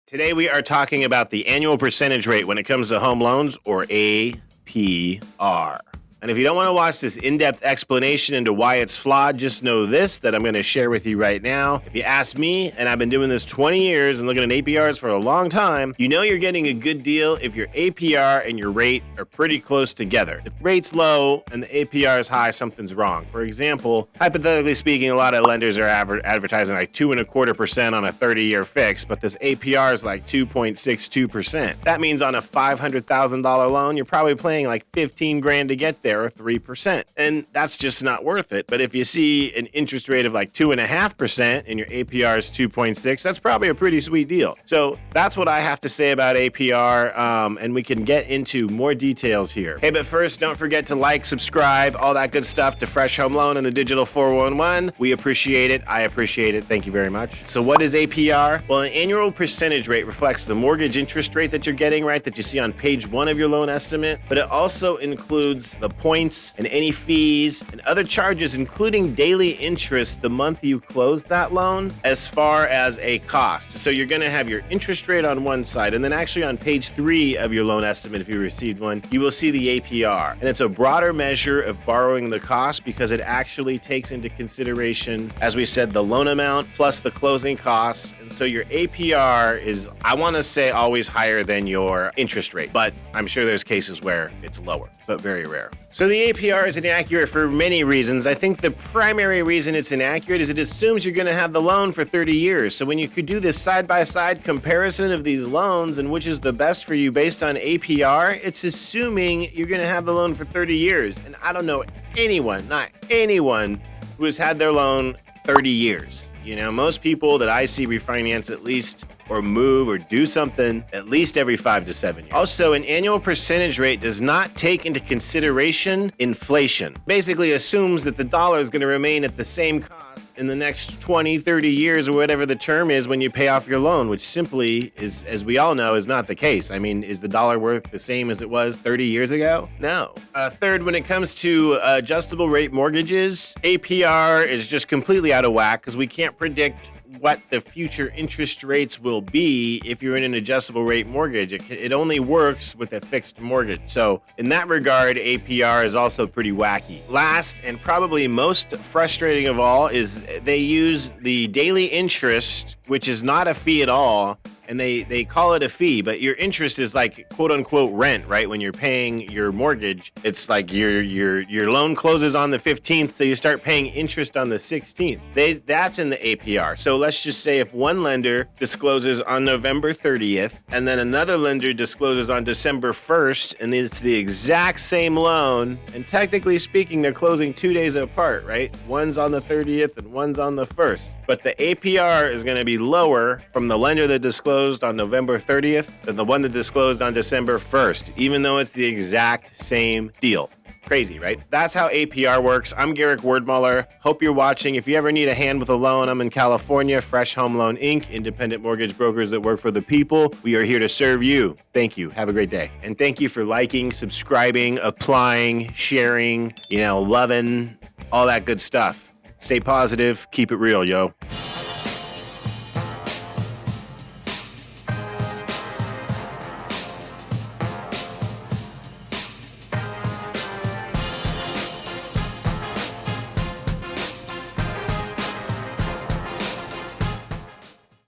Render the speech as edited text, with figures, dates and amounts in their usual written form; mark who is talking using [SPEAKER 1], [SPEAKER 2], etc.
[SPEAKER 1] Today we are talking about the annual percentage rate when it comes to home loans, or APR. And if you don't want to watch this in-depth explanation into why it's flawed, just know this, that I'm going to share with you right now. If you ask me, and I've been doing this 20 years and looking at APRs for a long time, you know you're getting a good deal if your APR and your rate are pretty close together. If rate's low and the APR is high, something's wrong. For example, hypothetically speaking, a lot of lenders are advertising like 2.25% on a 30-year fix, but this APR is like 2.62%. That means on a $500,000 loan, you're probably paying like 15 grand to get there, or 3%. And that's just not worth it. But if you see an interest rate of like 2.5% and your APR is 2.6, that's probably a pretty sweet deal. So that's what I have to say about APR, and we can get into more details here. Hey, but first, don't forget to like, subscribe, all that good stuff to Fresh Home Loan and the Digital 411. We appreciate it. I appreciate it. Thank you very much. So what is APR? Well, an annual percentage rate reflects the mortgage interest rate that you're getting, right, that you see on page 1 of your loan estimate, but it also includes the points and any fees and other charges, including daily interest the month you close that loan, as far as a cost. So you're going to have your interest rate on one side, and then actually on page 3 of your loan estimate, if you received one, you will see the APR. And it's a broader measure of borrowing the cost because it actually takes into consideration, as we said, the loan amount plus the closing costs. And so your APR is, I want to say, always higher than your interest rate, but I'm sure there's cases where it's lower, but very rare. So the APR is inaccurate for many reasons. I think the primary reason it's inaccurate is it assumes you're going to have the loan for 30 years. So when you could do this side-by-side comparison of these loans and which is the best for you based on APR, it's assuming you're going to have the loan for 30 years. And I don't know anyone, not anyone, who has had their loan 30 years. You know, most people that I see refinance at least, or move or do something at least every 5 to 7 years. Also, an annual percentage rate does not take into consideration inflation. Basically assumes that the dollar is going to remain at the same cost in the next 20, 30 years, or whatever the term is when you pay off your loan, which simply is, as we all know, is not the case. I mean, is the dollar worth the same as it was 30 years ago? No. Third, when it comes to adjustable rate mortgages, APR is just completely out of whack because we can't predict what the future interest rates will be if you're in an adjustable rate mortgage. It only works with a fixed mortgage. So in that regard, APR is also pretty wacky. Last, and probably most frustrating of all, is they use the daily interest, which is not a fee at all, and they call it a fee, but your interest is like quote unquote rent, right? When you're paying your mortgage, it's like your loan closes on the 15th, so you start paying interest on the 16th. That's in the APR. So let's just say if one lender discloses on November 30th, and then another lender discloses on December 1st, and it's the exact same loan, and technically speaking, they're closing 2 days apart, right? One's on the 30th and one's on the 1st. But the APR is going to be lower from the lender that disclosed on November 30th than the one that disclosed on December 1st, even though it's the exact same deal. Crazy, right? That's how APR works. I'm Garrick Wordmuller. Hope you're watching. If you ever need a hand with a loan, I'm in California. Fresh Home Loan Inc., independent mortgage brokers that work for the people. We are here to serve you. Thank you. Have a great day. And thank you for liking, subscribing, applying, sharing, loving, all that good stuff. Stay positive. Keep it real, yo.